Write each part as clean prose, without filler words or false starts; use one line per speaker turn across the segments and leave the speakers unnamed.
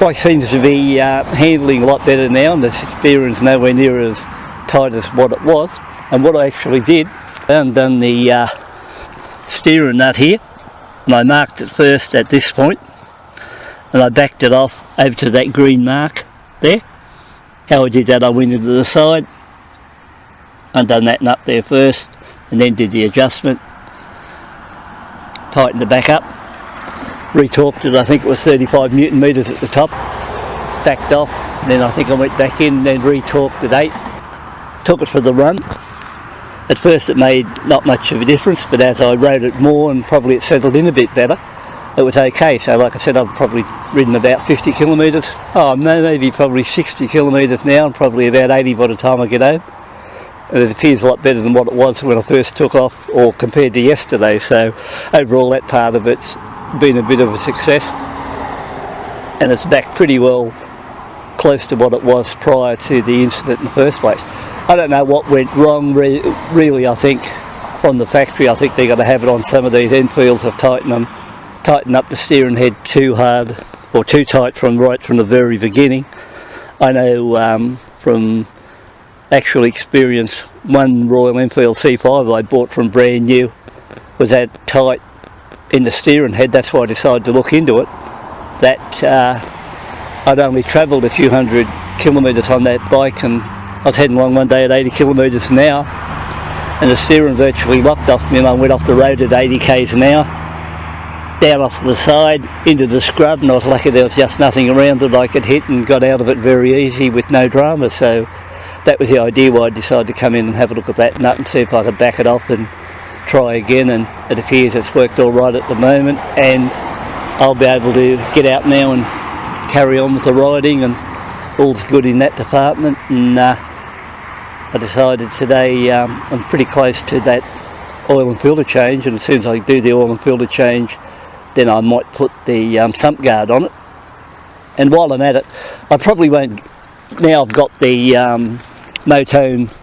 bike seems to be handling a lot better now, and the steering's nowhere near as tight as what it was. And what I actually did, I undone the steering nut here, and I marked it first at this point, and I backed it off over to that green mark there. How I did that, I went into the side, undone that nut there first, and then did the adjustment, tightened it back up, retorqued it. I think it was 35 Newton meters at the top, backed off, then I think I went back in, then retorqued at 8, took it for the run. At first it made not much of a difference, but as I rode it more and probably it settled in a bit better, it was okay. So like I said, I've probably ridden about 50 kilometres, maybe probably 60 kilometres now, and probably about 80 by the time I get home. And it appears a lot better than what it was when I first took off, or compared to yesterday. So overall that part of it's been a bit of a success, and it's back pretty well close to what it was prior to the incident in the first place. I don't know what went wrong really. I think from the factory, I think they're going to have it on some of these Enfields. Have tightened up the steering head too hard or too tight from the very beginning. I know from actual experience, one Royal Enfield C5 I bought from brand new was that tight in the steering head. That's why I decided to look into it. That I'd only travelled a few hundred kilometres on that bike, and I was heading along one day at 80 kilometres an hour, and the steering virtually locked off me, and I went off the road at 80 k's an hour, down off to the side, into the scrub, and I was lucky there was just nothing around that I could hit, and got out of it very easy with no drama. So that was the idea why I decided to come in and have a look at that nut and see if I could back it off and try again, and it appears it's worked all right at the moment, and I'll be able to get out now and carry on with the riding, and all's good in that department. And I decided today I'm pretty close to that oil and filter change, and as soon as I do the oil and filter change, then I might put the sump guard on it. And while I'm at it, I probably won't, now I've got the Motone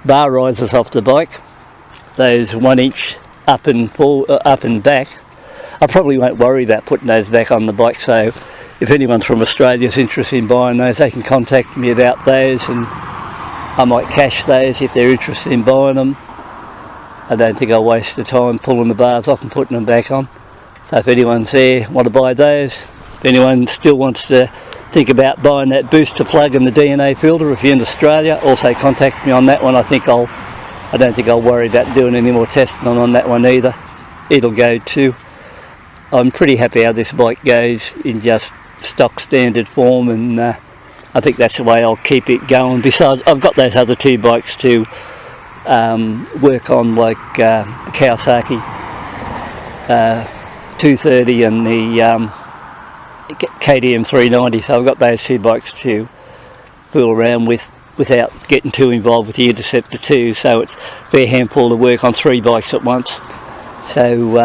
bar risers off the bike, those 1 inch up and back, I probably won't worry about putting those back on the bike. So if anyone from Australia is interested in buying those, they can contact me about those, and I might cash those if they're interested in buying them. I don't think I'll waste the time pulling the bars off and putting them back on. So if anyone's there, want to buy those, if anyone still wants to think about buying that booster plug and the DNA filter, if you're in Australia, also contact me on that one. I don't think I'll worry about doing any more testing on that one either. It'll go too. I'm pretty happy how this bike goes in just stock standard form, and I think that's the way I'll keep it going. Besides, I've got those other two bikes to work on, like the Kawasaki 230 and the KTM 390, so I've got those two bikes to fool around with without getting too involved with the Interceptor 2, so it's a fair handful of work on 3 bikes at once. So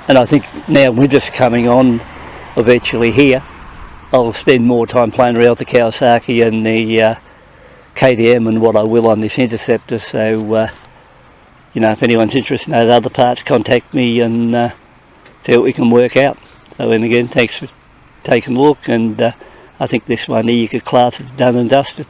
and I think now winter's coming on eventually here, I'll spend more time playing around with the Kawasaki and the KTM and what I will on this Interceptor. So if anyone's interested in those other parts, contact me and see what we can work out. So, and again, thanks for taking a look, and I think this one here you could class as done and dusted.